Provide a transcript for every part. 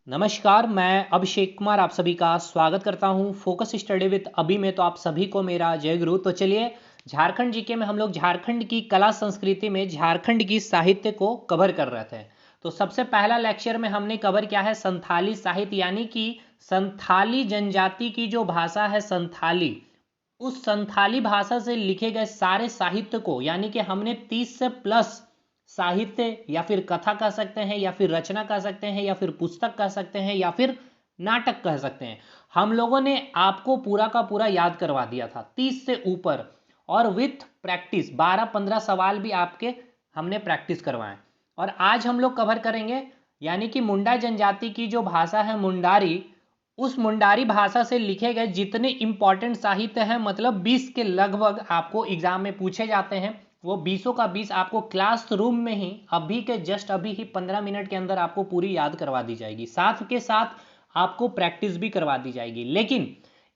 नमस्कार, मैं अभिषेक कुमार आप सभी का स्वागत करता हूं फोकस स्टडी विद अभी में। तो आप सभी को मेरा जय गुरु। तो चलिए, झारखंड जीके में हम लोग झारखंड की कला संस्कृति में झारखंड की साहित्य को कवर कर रहे थे। तो सबसे पहला लेक्चर में हमने कवर किया है संथाली साहित्य, यानी कि संथाली जनजाति की जो भाषा है संथाली, उस संथाली भाषा से लिखे गए सारे साहित्य को, यानी कि हमने 30 से प्लस साहित्य या फिर कथा कह सकते हैं या फिर रचना कह सकते हैं या फिर पुस्तक कह सकते हैं या फिर नाटक कह सकते हैं, हम लोगों ने आपको पूरा का पूरा याद करवा दिया था 30 से ऊपर। और विथ प्रैक्टिस 12-15 सवाल भी आपके हमने प्रैक्टिस करवाए। और आज हम लोग कवर करेंगे, यानी कि मुंडा जनजाति की जो भाषा है मुंडारी, उस मुंडारी भाषा से लिखे गए जितने इंपॉर्टेंट साहित्य हैं, मतलब 20 के लगभग आपको एग्जाम में पूछे जाते हैं, वो 20 का 20 आपको क्लासरूम में ही अभी के जस्ट अभी ही 15 मिनट के अंदर आपको पूरी याद करवा दी जाएगी। साथ के साथ आपको प्रैक्टिस भी करवा दी जाएगी। लेकिन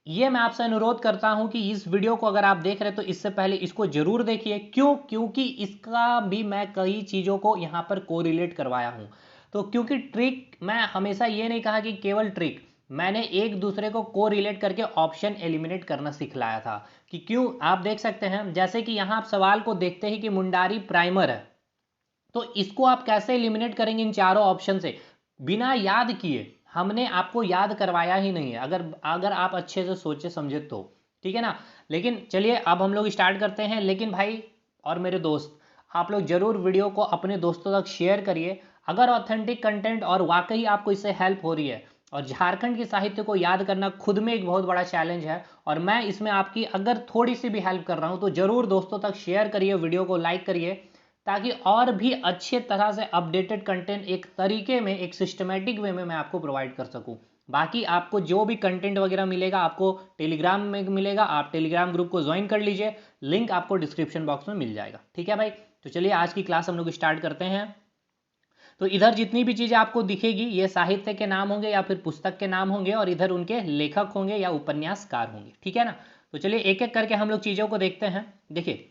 ये मैं आपसे अनुरोध करता हूं कि इस वीडियो को अगर आप देख रहे हैं तो इससे पहले इसको जरूर देखिए। क्यों? क्योंकि इसका भी मैं कई चीज़ों को यहाँ पर कोरिलेट करवाया हूँ। तो क्योंकि ट्रिक, मैं हमेशा ये नहीं कहा कि केवल ट्रिक, मैंने एक दूसरे को कोरिलेट करके ऑप्शन एलिमिनेट करना सिखलाया था। कि क्यों, आप देख सकते हैं जैसे कि यहाँ आप सवाल को देखते ही कि मुंडारी प्राइमर है, तो इसको आप कैसे एलिमिनेट करेंगे इन चारों ऑप्शन से बिना याद किए? हमने आपको याद करवाया ही नहीं है, अगर अगर आप अच्छे से सोचे समझे तो, ठीक है ना। लेकिन चलिए अब हम लोग स्टार्ट करते हैं। लेकिन भाई और मेरे दोस्त, आप लोग जरूर वीडियो को अपने दोस्तों तक शेयर करिए अगर ऑथेंटिक कंटेंट और वाकई आपको इससे हेल्प हो रही है। और झारखंड की साहित्य को याद करना खुद में एक बहुत बड़ा चैलेंज है, और मैं इसमें आपकी अगर थोड़ी सी भी हेल्प कर रहा हूं तो जरूर दोस्तों तक शेयर करिए, वीडियो को लाइक करिए, ताकि और भी अच्छे तरह से अपडेटेड कंटेंट एक तरीके में, एक सिस्टमेटिक वे में मैं आपको प्रोवाइड कर सकूं। बाकी आपको जो भी कंटेंट वगैरह मिलेगा आपको टेलीग्राम में मिलेगा, आप टेलीग्राम ग्रुप को ज्वाइन कर लीजिए, लिंक आपको डिस्क्रिप्शन बॉक्स में मिल जाएगा। ठीक है भाई, तो चलिए आज की क्लास हम लोग स्टार्ट करते हैं। तो इधर जितनी भी चीज़ें आपको दिखेगी ये साहित्य के नाम होंगे या फिर पुस्तक के नाम होंगे, और इधर उनके लेखक होंगे या उपन्यासकार होंगे। ठीक है ना। तो चलिए एक एक करके हम लोग चीज़ों को देखते हैं। देखिए,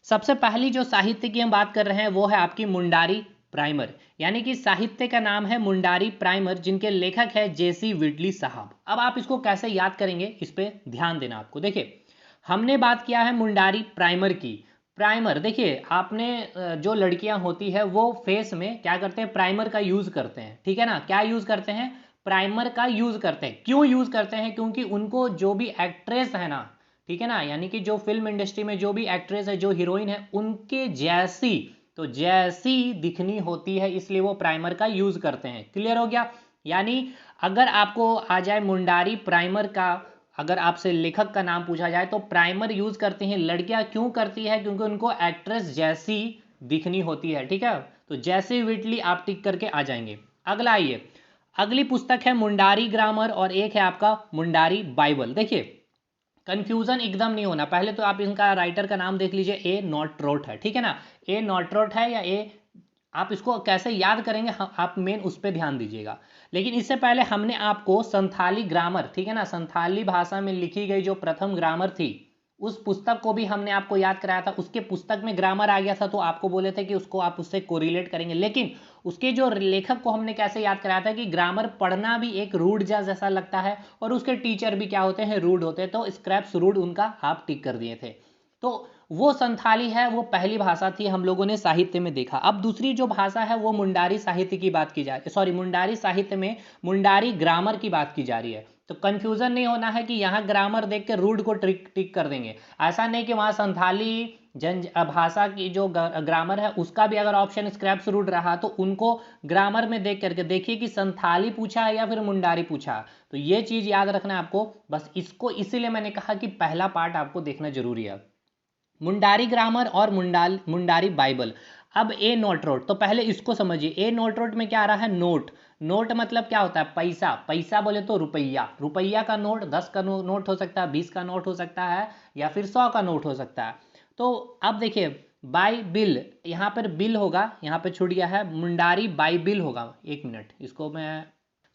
सबसे पहली जो साहित्य की हम बात कर रहे हैं वो है आपकी मुंडारी प्राइमर, यानी कि साहित्य का नाम है मुंडारी प्राइमर, जिनके लेखक है जेसी विडली साहब। अब आप इसको कैसे याद करेंगे इस पे ध्यान देना आपको। देखिए, हमने बात किया है मुंडारी प्राइमर की। प्राइमर देखिए, आपने जो लड़कियां होती है वो फेस में क्या करते हैं, प्राइमर का यूज करते हैं। ठीक है ना, क्या यूज करते हैं? प्राइमर का यूज करते हैं। क्यों यूज करते हैं? क्योंकि उनको जो भी एक्ट्रेस है ना, ठीक है ना, यानी कि जो फिल्म इंडस्ट्री में जो भी एक्ट्रेस है, जो हीरोइन है, उनके जैसी, तो जैसी दिखनी होती है, इसलिए वो प्राइमर का यूज करते हैं। क्लियर हो गया? यानी अगर आपको आ जाए मुंडारी प्राइमर का, अगर आपसे लेखक का नाम पूछा जाए तो प्राइमर यूज करती हैं लड़कियां। क्यों करती है? क्योंकि उनको एक्ट्रेस जैसी दिखनी होती है। ठीक है, तो जैसे विटली आप टिक करके आ जाएंगे। अगला आइए, अगली पुस्तक है मुंडारी ग्रामर और एक है आपका मुंडारी बाइबल। देखिए, कंफ्यूजन एकदम नहीं होना। पहले तो आप इनका राइटर का नाम देख लीजिए, ए नॉटरोट है। ठीक है ना, ए नॉटरोट है या ए, आप इसको कैसे याद करेंगे आप मेन उस पर ध्यान दीजिएगा। लेकिन इससे पहले हमने आपको संथाली ग्रामर, ठीक है ना, संथाली भाषा में लिखी गई जो प्रथम ग्रामर थी, उस पुस्तक को भी हमने आपको याद कराया था। उसके पुस्तक में ग्रामर आ गया था तो आपको बोले थे कि उसको आप उससे कोरिलेट करेंगे। लेकिन उसके जो लेखक को हमने कैसे याद कराया था कि ग्रामर पढ़ना भी एक रूड जैसा लगता है, और उसके टीचर भी क्या होते हैं, रूड होते हैं। तो स्क्रैप्स रूड उनका आप टिक कर दिए थे। तो वो संथाली है, वो पहली भाषा थी हम लोगों ने साहित्य में देखा। अब दूसरी जो भाषा है वो मुंडारी साहित्य की बात की जा रही है, सॉरी, मुंडारी साहित्य में मुंडारी ग्रामर की बात की जा रही है। तो कंफ्यूजन नहीं होना है कि यहाँ ग्रामर देख के रूड को टिक टिक कर देंगे। ऐसा नहीं कि वहाँ संथाली जन भाषा की जो ग्रामर है उसका भी अगर ऑप्शन स्क्रैप्स रूड रहा तो उनको ग्रामर में देख करके देखिए कि संथाली पूछा है या फिर मुंडारी पूछा। तो ये चीज़ याद रखना है आपको। बस इसको इसीलिए मैंने कहा कि पहला पार्ट आपको देखना जरूरी है, मुंडारी ग्रामर और मुंडारी बाइबल। अब ए नोट रोड, तो पहले इसको समझिए। ए नोट रोड में क्या आ रहा है? नोट। नोट मतलब क्या होता है? पैसा। पैसा बोले तो रुपया। रुपया का नोट 10 का नोट हो सकता है, 20 का नोट हो सकता है, या फिर 100 का नोट हो सकता है। तो अब देखिए, बाई बिल, यहाँ पर बिल होगा, यहाँ पे छूट गया है, मुंडारी बाई बिल होगा। एक मिनट, इसको मैं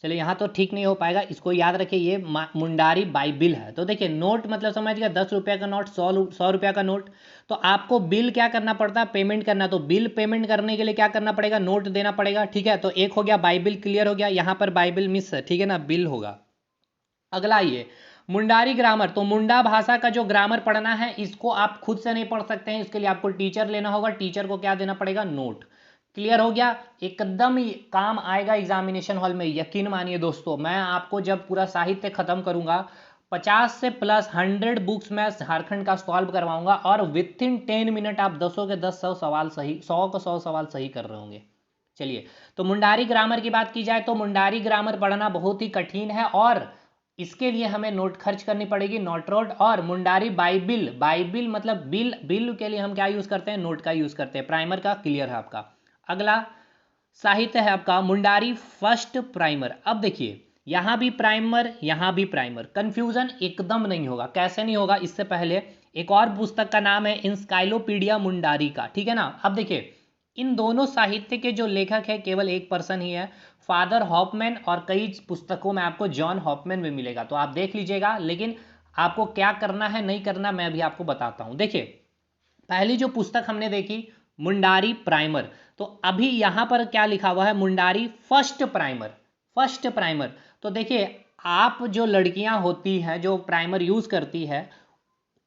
चलिए यहाँ तो ठीक नहीं हो पाएगा, इसको याद रखिए, ये मुंडारी बाइबिल है। तो देखिए नोट मतलब समझ गया, 10 रुपये का नोट, 100 रुपये का नोट। तो आपको बिल क्या करना पड़ता है, पेमेंट करना। तो बिल पेमेंट करने के लिए क्या करना पड़ेगा, नोट देना पड़ेगा, ठीक है। तो एक हो गया बाइबिल, क्लियर हो गया, यहाँ पर बाइबिल मिस है, ठीक है ना, बिल होगा। अगला ये मुंडारी ग्रामर, तो मुंडा भाषा का जो ग्रामर पढ़ना है इसको आप खुद से नहीं पढ़ सकते हैं, इसके लिए आपको टीचर लेना होगा। टीचर को क्या देना पड़ेगा, नोट। क्लियर हो गया, एकदम ही काम आएगा एग्जामिनेशन हॉल में, यकीन मानिए दोस्तों। मैं आपको जब पूरा साहित्य खत्म करूंगा 50 से प्लस 100 बुक्स मैं झारखंड का सॉल्व करवाऊंगा, और विथ इन 10 मिनट आप 10 के 10 100 सवाल सही, 100 के 100 सवाल सही कर रहे होंगे। चलिए, तो मुंडारी ग्रामर की बात की जाए तो मुंडारी ग्रामर पढ़ना बहुत ही कठिन है, और इसके लिए हमें नोट खर्च करनी पड़ेगी, नोट रोड। और मुंडारी बाइबिल, बाइबिल मतलब बिल, बिल के लिए हम क्या यूज करते हैं, नोट का यूज करते हैं। प्राइमर का क्लियर है आपका। अगला साहित्य है आपका मुंडारी फर्स्ट प्राइमर। अब देखिए यहां भी प्राइमर, यहां भी प्राइमर, कंफ्यूजन एकदम नहीं होगा। कैसे नहीं होगा, इससे पहले एक और पुस्तक का नाम है इंसाइक्लोपीडिया मुंडारी का, ठीक है ना। अब देखिए इन दोनों साहित्य के जो लेखक है केवल एक पर्सन ही है, फादर हॉफमैन, और कई पुस्तकों में आपको जॉन हॉफमैन भी मिलेगा, तो आप देख लीजिएगा। लेकिन आपको क्या करना है नहीं करना मैं भी आपको बताता हूं। देखिए पहली जो पुस्तक हमने देखी मुंडारी प्राइमर, तो अभी यहां पर क्या लिखा हुआ है, Mundari first primer, first primer. तो देखिए आप जो लड़कियां होती हैं जो प्राइमर यूज करती है,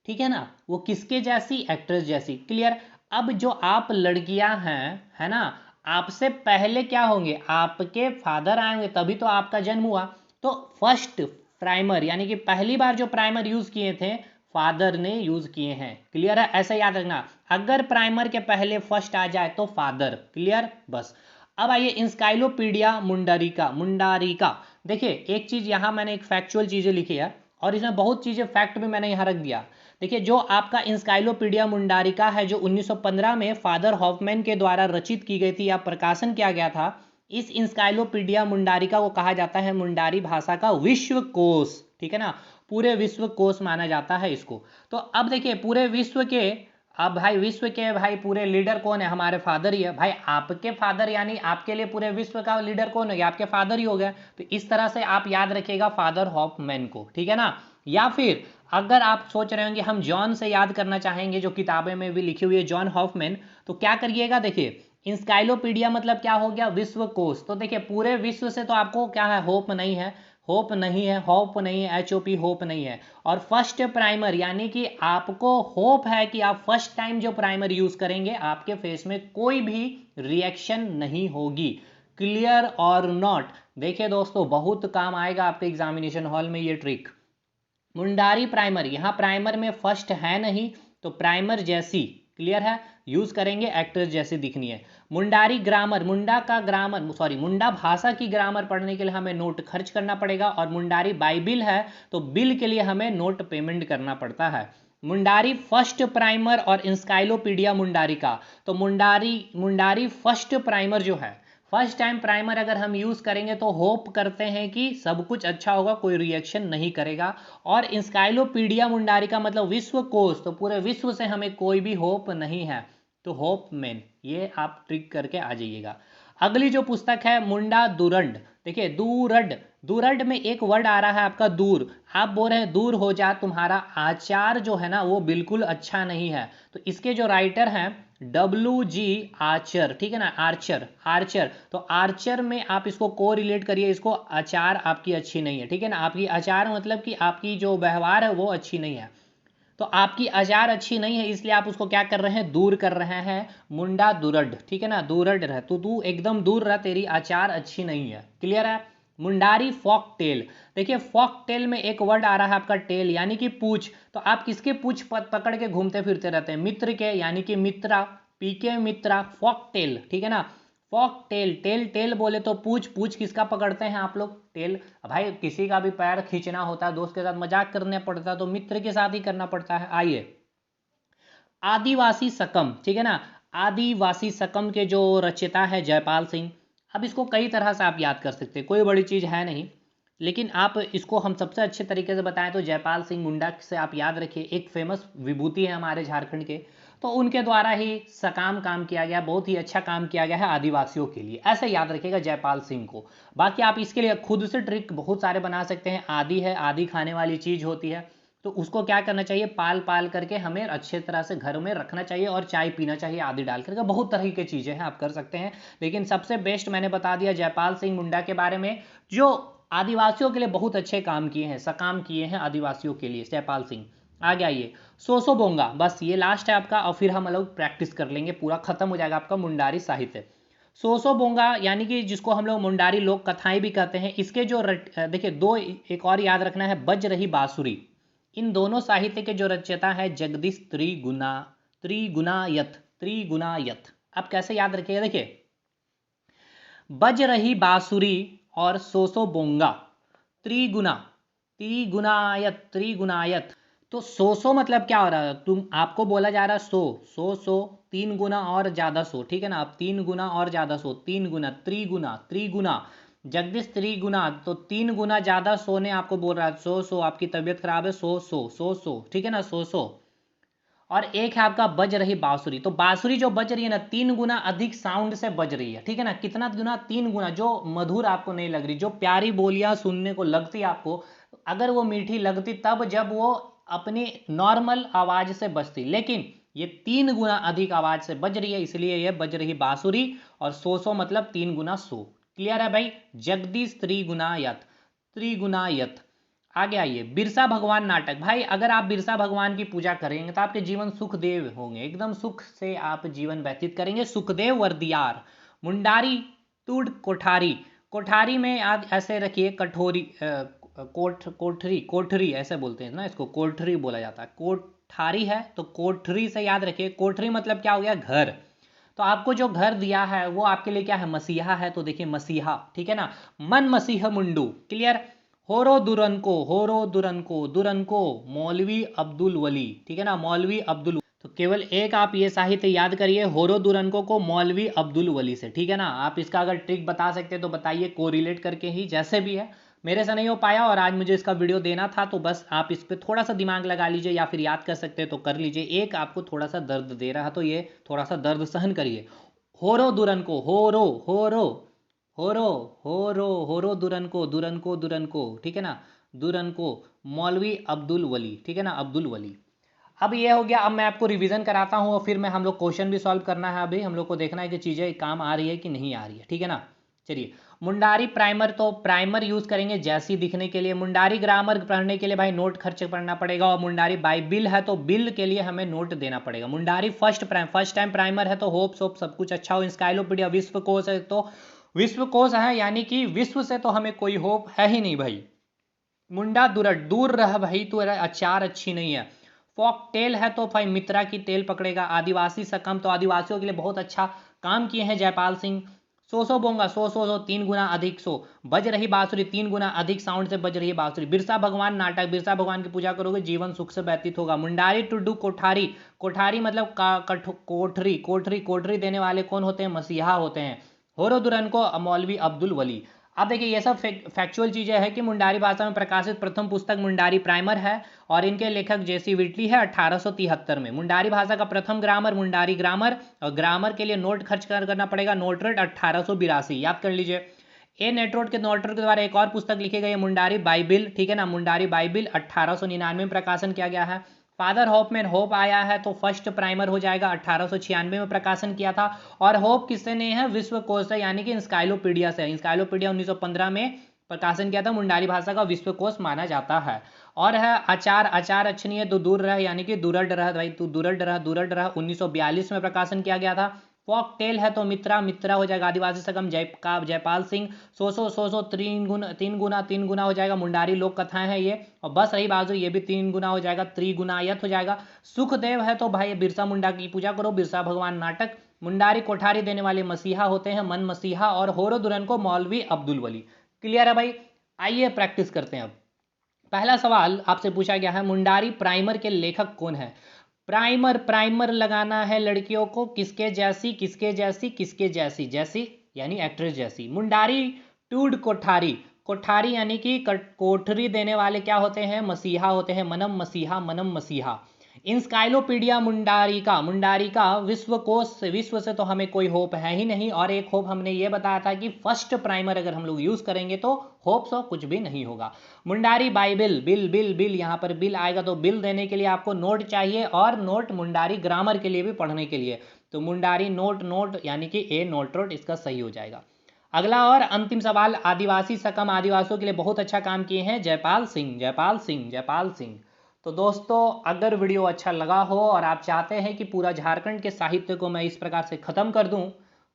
ठीक है ना, वो किसके जैसी, एक्ट्रेस जैसी, क्लियर। अब जो आप लड़कियां हैं, है ना, आपसे पहले क्या होंगे, आपके फादर आएंगे तभी तो आपका जन्म हुआ। तो फर्स्ट प्राइमर यानी कि पहली बार जो प्राइमर यूज किए थे फादर ने यूज किए हैं, क्लियर है, ऐसा याद रखना। अगर प्राइमर के पहले फर्स्ट आ जाए तो फादर, क्लियर, बस। अब आइए इंसाइक्लोपीडिया मुंडारिका, मुंडारिका। देखिए एक चीज यहां मैंने एक फैक्चुअल चीजें लिखी है, और इसमें बहुत चीजें फैक्ट भी मैंने यहां रख दिया। देखिए जो आपका इंसाइक्लोपीडिया मुंडारिका है जो 1915 में फादर हॉफमैन के द्वारा रचित की गई थी या प्रकाशन किया गया था, इस इंसाइक्लोपीडिया मुंडारिका को कहा जाता है मुंडारी भाषा का विश्व कोश, ठीक है ना, पूरे विश्व कोश माना जाता है इसको। तो अब देखिए पूरे विश्व के, अब भाई विश्व के भाई पूरे लीडर कौन है, हमारे फादर ही है भाई। आपके फादर यानी आपके लिए पूरे विश्व का लीडर कौन हो गया, आपके फादर ही हो गया। तो इस तरह से आप याद रखिएगा फादर हॉफमैन को, ठीक है ना। या फिर अगर आप सोच रहे होंगे हम जॉन से याद करना चाहेंगे जो किताबें में भी लिखी हुई है जॉन हॉफमैन, तो क्या करिएगा, देखिए इंसाइक्लोपीडिया मतलब क्या हो गया, विश्व कोश। तो देखिए पूरे विश्व से तो आपको क्या है, होप नहीं है, होप नहीं है, होप नहीं है, HOP होप नहीं है। और फर्स्ट प्राइमर यानी कि आपको होप है कि आप फर्स्ट टाइम जो प्राइमर यूज करेंगे आपके फेस में कोई भी रिएक्शन नहीं होगी, क्लियर और नॉट। देखिए दोस्तों बहुत काम आएगा आपके एग्जामिनेशन हॉल में ये ट्रिक। मुंडारी प्राइमर, यहां प्राइमर में फर्स्ट है नहीं तो प्राइमर जैसी, क्लियर है, यूज करेंगे, एक्ट्रेस जैसी दिखनी है। मुंडारी ग्रामर, मुंडा का ग्रामर, सॉरी मुंडा भाषा की ग्रामर पढ़ने के लिए हमें नोट खर्च करना पड़ेगा, और मुंडारी बाइबिल है तो बिल के लिए हमें नोट पेमेंट करना पड़ता है। मुंडारी फर्स्ट प्राइमर और इंसाइक्लोपीडिया मुंडारी का, तो मुंडारी फर्स्ट प्राइमर जो है, फर्स्ट टाइम प्राइमर अगर हम यूज करेंगे तो होप करते हैं कि सब कुछ अच्छा होगा, कोई रिएक्शन नहीं करेगा। और इंसाइक्लोपीडिया मुंडारी का मतलब विश्व कोश, तो पूरे विश्व से हमें कोई भी होप नहीं है, तो होप मैन, ये आप ट्रिक करके आ जाइएगा। अगली जो पुस्तक है मुंडा दुरंड, देखिए दूरड, दूरड में एक वर्ड आ रहा है आपका दूर, आप बोल रहे हैं दूर हो जा, तुम्हारा आचार जो है ना वो बिल्कुल अच्छा नहीं है। तो इसके जो राइटर हैं WG आर्चर, ठीक है ना, आर्चर, आर्चर। तो आर्चर में आप इसको को रिलेट करिए, इसको आचार आपकी अच्छी नहीं है, ठीक है ना, आपकी आचार मतलब कि आपकी जो व्यवहार है वो अच्छी नहीं है। तो आपकी आचार अच्छी नहीं है इसलिए आप उसको क्या कर रहे हैं, दूर कर रहे हैं, मुंडा दुरड, ठीक है ना, दुरड रह, तो तू एकदम दूर रह, तेरी आचार अच्छी नहीं है, क्लियर है। मुंडारी फॉक टेल, देखिए फॉक टेल में एक वर्ड आ रहा है आपका टेल यानी कि पूछ, तो आप किसके पूछ पकड़ के घूमते फिरते रहते हैं, मित्र के यानी कि मित्रा, पीके मित्रा, फॉक टेल, ठीक है ना। फॉक टेल, टेल टेल बोले तो पूछ, पूछ किसका पकड़ते हैं आप लोग, टेल। भाई किसी का भी पैर खींचना होता है, दोस्त के साथ मजाक करना पड़ता है तो मित्र के साथ ही करना पड़ता है। आइए आदिवासी सकम, ठीक है ना, आदिवासी सकम के जो रचयिता है जयपाल सिंह। अब इसको कई तरह से आप याद कर सकते हैं, कोई बड़ी चीज़ है नहीं, लेकिन आप इसको हम सबसे अच्छे तरीके से बताएं तो जयपाल सिंह मुंडा से आप याद रखिए, एक फेमस विभूति है हमारे झारखंड के। तो उनके द्वारा ही सकाम काम किया गया, बहुत ही अच्छा काम किया गया है आदिवासियों के लिए। ऐसे याद रखिएगा जयपाल सिंह को। बाकी आप इसके लिए खुद से ट्रिक बहुत सारे बना सकते हैं। आदि है, आदि खाने वाली चीज़ होती है, तो उसको क्या करना चाहिए, पाल पाल करके हमें अच्छे तरह से घर में रखना चाहिए और चाय पीना चाहिए आदि डाल करके। बहुत तरह की चीज़ें हैं, आप कर सकते हैं। लेकिन सबसे बेस्ट मैंने बता दिया जयपाल सिंह मुंडा के बारे में, जो आदिवासियों के लिए बहुत अच्छे काम किए हैं, सकाम किए हैं आदिवासियों के लिए जयपाल सिंह। आगे आइए, सोसो बोंगा, बस ये लास्ट है आपका, और फिर हम लोग प्रैक्टिस कर लेंगे, पूरा खत्म हो जाएगा आपका मुंडारी साहित्य। सोसो बोंगा यानी कि जिसको हम लोग मुंडारी लोक कथाएं भी कहते हैं, इसके जो देखिए दो एक और याद रखना है, बज रही बांसुरी। इन दोनों साहित्य के जो रचयिता है जगदीश त्रिगुणायत। अब कैसे याद रखिएगा, देखिए बज रही बांसुरी और सोसो बोंगा, त्रिगुणायत। तो सो मतलब क्या हो रहा है, आपको बोला जा रहा है सो 3 गुना और ज्यादा सो, ठीक है ना। अब 3 गुना और ज्यादा सो, 3 गुना, त्रिगुना जगदीश त्रिगुणा, तो 3 गुना ज्यादा सोने आपको बोल रहा है। सो आपकी तबीयत खराब है, सो, ठीक है ना, सो। और एक है आपका बज रही बांसुरी, तो बांसुरी जो बज रही है ना 3 गुना अधिक साउंड से बज रही है, ठीक है ना। कितना गुना, 3 गुना, जो मधुर आपको नहीं लग रही, जो प्यारी बोलियां सुनने को लगती आपको, अगर वो मीठी लगती तब जब वो अपनी नॉर्मल आवाज से बजती, लेकिन ये 3 गुना अधिक आवाज से बज रही है, इसलिए ये बज रही बांसुरी। और सो मतलब 3 गुना सो। क्लियर है भाई, जगदीश त्रिगुणायत। आगे आइए, बिरसा भगवान नाटक। भाई अगर आप बिरसा भगवान की पूजा करेंगे तो आपके जीवन सुखदेव होंगे, एकदम सुख से आप जीवन व्यतीत करेंगे। सुखदेव वर्दियार, मुंडारी तुड कोठारी में याद ऐसे रखिए, कठोरी कोठरी ऐसे बोलते हैं ना, इसको कोठरी बोला जाता है। कोठारी है तो कोठरी से याद रखिए। कोठरी मतलब क्या हो गया, घर। तो आपको जो घर दिया है वो आपके लिए क्या है, मसीहा है। तो देखिए मसीहा, ठीक है ना, मन मसीहा मुंडू। क्लियर। होरो दुरनको मौलवी अब्दुल वली, ठीक है ना, मौलवी अब्दुल। तो केवल एक आप ये साहित्य याद करिए, होरो दुरनको को मौलवी अब्दुल वली से, ठीक है ना। आप इसका अगर ट्रिक बता सकते हैं तो बताइए, कोरिलेट करके ही, जैसे भी है। मेरे से नहीं हो पाया और आज मुझे इसका वीडियो देना था, तो बस आप इस पर थोड़ा सा दिमाग लगा लीजिए, या फिर याद कर सकते हैं तो कर लीजिए। एक आपको थोड़ा सा दर्द दे रहा है तो ये थोड़ा सा दर्द सहन करिए। होरो दुरनको, होरो दुरनको, ठीक है ना, दुरनको मौलवी अब्दुल वली, ठीक है ना, अब्दुल वली। अब ये हो गया। अब मैं आपको रिवीजन कराता हूँ और फिर मैं हम लोग क्वेश्चन भी सॉल्व करना है। अभी हम लोग को देखना है कि चीज़ें काम आ रही है कि नहीं आ रही है, ठीक है ना। चलिए, मुंडारी प्राइमर, तो प्राइमर यूज करेंगे जैसी दिखने के लिए। मुंडारी ग्रामर पढ़ने के लिए भाई नोट खर्च करना पड़ेगा, और मुंडारी बाइबिल है तो बिल के लिए हमें नोट देना पड़ेगा। मुंडारी फर्स्ट टाइम प्राइमर है तो होप सोप सब कुछ अच्छा हो। इंस्काइलोपीडिया विश्व कोश है तो विश्व कोश है, यानी कि विश्व से तो हमें कोई होप है ही नहीं भाई। मुंडा दूर रह भाई, तो अचार अच्छी नहीं है। फॉक टेल है तो भाई मित्रा की टेल पकड़ेगा। आदिवासी सकम, तो आदिवासियों के लिए बहुत अच्छा काम किए हैं जयपाल सिंह। सो बोंगा, सो 3 गुना अधिक सो। बज रही बांसुरी, 3 गुना अधिक साउंड से बज रही बांसुरी। बिरसा भगवान नाटक, बिरसा भगवान की पूजा करोगे जीवन सुख से व्यतीत होगा। मुंडारी टुड्डू कोठारी मतलब कोठरी देने वाले कौन होते हैं, मसीहा होते हैं। होरो दुरन को मौलवी अब्दुल वली। अब देखिए ये सब फैक्चुअल चीजें हैं कि मुंडारी भाषा में प्रकाशित प्रथम पुस्तक मुंडारी प्राइमर है, और इनके लेखक जेसी विटली है 1873 में। मुंडारी भाषा का प्रथम ग्रामर मुंडारी ग्रामर, और ग्रामर के लिए नोट खर्च करना पड़ेगा, नोट रेट 1882, याद कर लीजिए। ए नेटरोट के द्वारा एक और पुस्तक लिखी गई है मुंडारी बाइबिल, ठीक है ना, मुंडारी बाइबिल 1899 में प्रकाशन किया गया है। फादर होपमैन, होप आया है तो फर्स्ट प्राइमर हो जाएगा, 1896 में प्रकाशन किया था। और होप किससे ने है, विश्व कोश से, यानी कि इंस्काइलोपीडिया से। इंस्काइलोपीडिया 1915 में प्रकाशन किया था। मुंडारी भाषा का विश्वकोश माना जाता है। और है अचार अच्छी नहीं है तो दूर रह, यानी कि दूरड रह भाई, तू दूरड रह 1942 में प्रकाशन किया गया था। फॉक टेल है तो मित्रा हो जाएगा। आदिवासी सकम जयपाल सिंह। सो 3 गुना हो जाएगा। मुंडारी लोक कथाएं हैं ये। और बस रही बाजू, ये भी 3 गुना हो जाएगा, त्रिगुणायत हो जाएगा। सुखदेव है तो भाई बिरसा मुंडा की पूजा करो, बिरसा भगवान नाटक। मुंडारी कोठारी देने वाले मसीहा होते हैं, मन मसीहा। और होरो दुरन को मौलवी अब्दुल वली। क्लियर है भाई। आइए प्रैक्टिस करते हैं। अब पहला सवाल आपसे पूछा गया है, मुंडारी प्राइमर के लेखक कौन है। प्राइमर लगाना है लड़कियों को, किसके जैसी जैसी यानी एक्ट्रेस जैसी। मुंडारी टूड कोठारी यानी कि कोठरी देने वाले क्या होते हैं, मसीहा होते हैं। मनम मसीहा इंसाइक्लोपीडिया मुंडारिका, मुंडारिका विश्वकोश से, विश्व से तो हमें कोई होप है ही नहीं, और एक होप हमने ये बताया था कि फर्स्ट प्राइमर अगर हम लोग यूज करेंगे तो होप सो कुछ भी नहीं होगा। Mundari Bible, bill bill bill, यहाँ पर बिल आएगा तो बिल देने के लिए आपको नोट चाहिए, और नोट मुंडारी ग्रामर के लिए भी पढ़ने के लिए, तो मुंडारी नोट नोट यानी कि ए नोट रोट इसका सही हो जाएगा। अगला और अंतिम सवाल, आदिवासी सकम आदिवासियों के लिए बहुत अच्छा काम किए हैं जयपाल सिंह, जयपाल सिंह, जयपाल सिंह। तो दोस्तों अगर वीडियो अच्छा लगा हो और आप चाहते हैं कि पूरा झारखंड के साहित्य को मैं इस प्रकार से ख़त्म कर दूं,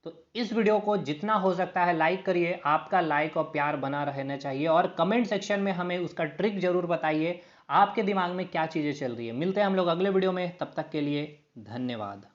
तो इस वीडियो को जितना हो सकता है लाइक करिए, आपका लाइक और प्यार बना रहना चाहिए, और कमेंट सेक्शन में हमें उसका ट्रिक जरूर बताइए, आपके दिमाग में क्या चीज़ें चल रही है। मिलते हैं हम लोग अगले वीडियो में, तब तक के लिए धन्यवाद।